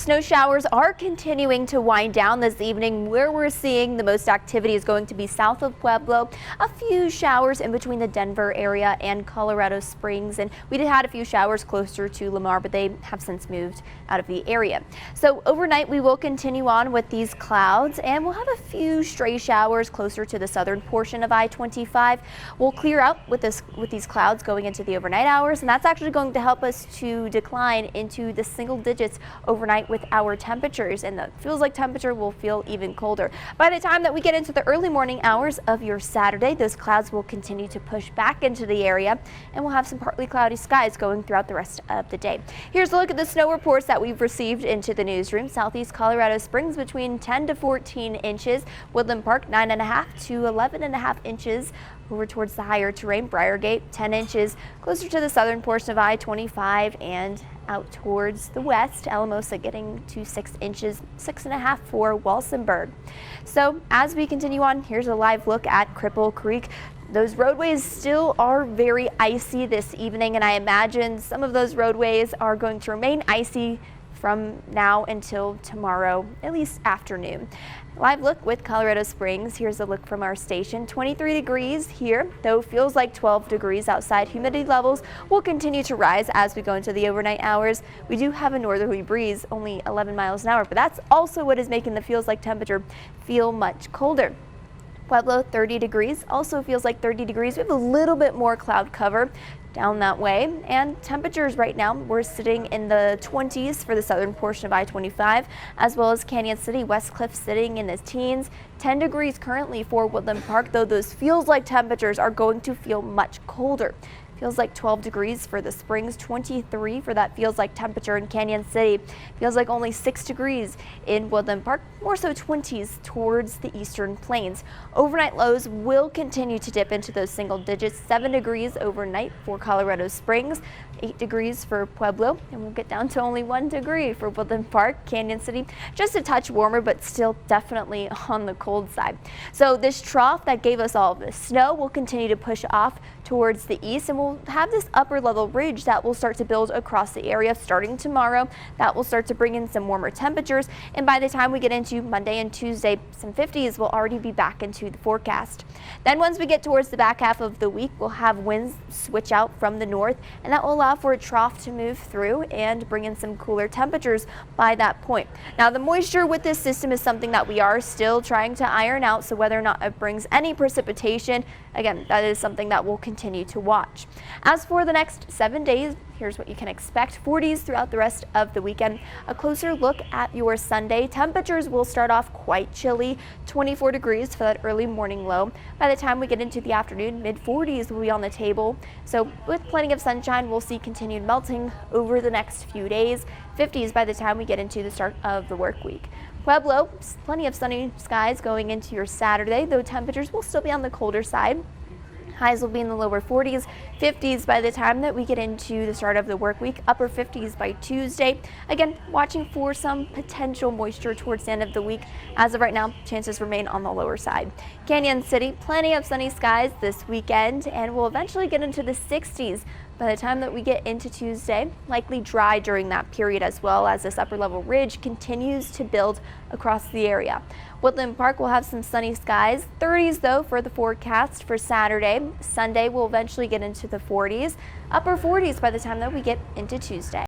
Snow showers are continuing to wind down this evening. Where we're seeing the most activity is going to be south of Pueblo. A few showers in between the Denver area and Colorado Springs. And we did have a few showers closer to Lamar, but they have since moved out of the area. So overnight we will continue on with these clouds and we'll have a few stray showers closer to the southern portion of I-25. We'll clear out with these clouds going into the overnight hours, and that's actually going to help us to decline into the single digits overnight with our temperatures, and the feels like temperature will feel even colder. By the time that we get into the early morning hours of your Saturday, those clouds will continue to push back into the area and we'll have some partly cloudy skies going throughout the rest of the day. Here's a look at the snow reports that we've received into the newsroom. Southeast Colorado Springs between 10 to 14 inches, Woodland Park 9.5 to 11.5 inches. Over towards the higher terrain, Briargate 10 inches closer to the southern portion of I-25 and out towards the west, Alamosa getting to 6 inches, 6.5 for Walsenburg. So as we continue on, here's a live look at Cripple Creek. Those roadways still are very icy this evening, and I imagine some of those roadways are going to remain icy from now until tomorrow, at least afternoon. Live look with Colorado Springs. Here's a look from our station. 23 degrees here, though feels like 12 degrees outside. Humidity levels will continue to rise as we go into the overnight hours. We do have a northerly breeze, only 11 miles an hour, but that's also what is making the feels like temperature feel much colder. Pueblo 30 degrees, also feels like 30 degrees. We have a little bit more cloud cover down that way, and temperatures right now we're sitting in the 20s for the southern portion of I-25, as well as Canyon City, West Cliff sitting in the teens. 10 degrees currently for Woodland Park, though those feels like temperatures are going to feel much colder. Feels like 12 degrees for the Springs, 23 for that feels like temperature in Canyon City. Feels like only 6 degrees in Woodland Park, more so 20s towards the eastern plains. Overnight lows will continue to dip into those single digits. 7 degrees overnight for Colorado Springs, 8 degrees for Pueblo, and we'll get down to only 1 degree for Woodland Park, Canyon City. Just a touch warmer, but still definitely on the cold side. So this trough that gave us all of this snow will continue to push off towards the east, and we'll have this upper level ridge that will start to build across the area starting tomorrow. That will start to bring in some warmer temperatures, and by the time we get into Monday and Tuesday, some 50s will already be back into the forecast. Then once we get towards the back half of the week, we'll have winds switch out from the north, and that will allow for a trough to move through and bring in some cooler temperatures by that point. Now the moisture with this system is something that we are still trying to iron out, so whether or not it brings any precipitation, again, that is something that we'll continue to watch. As for the next 7 days, here's what you can expect. 40s throughout the rest of the weekend. A closer look at your Sunday. Temperatures will start off quite chilly, 24 degrees for that early morning low. By the time we get into the afternoon, mid-40s will be on the table. So with plenty of sunshine, we'll see continued melting over the next few days. 50s by the time we get into the start of the work week. Pueblo, plenty of sunny skies going into your Saturday, though temperatures will still be on the colder side. Highs will be in the lower 40s, 50s by the time that we get into the start of the work week, upper 50s by Tuesday. Again, watching for some potential moisture towards the end of the week. As of right now, chances remain on the lower side. Canyon City, plenty of sunny skies this weekend, and we'll eventually get into the 60s by the time that we get into Tuesday. Likely dry during that period, as well as this upper level ridge continues to build across the area. Woodland Park will have some sunny skies, 30s though for the forecast for Saturday. Sunday will eventually get into the 40s, upper 40s by the time that we get into Tuesday.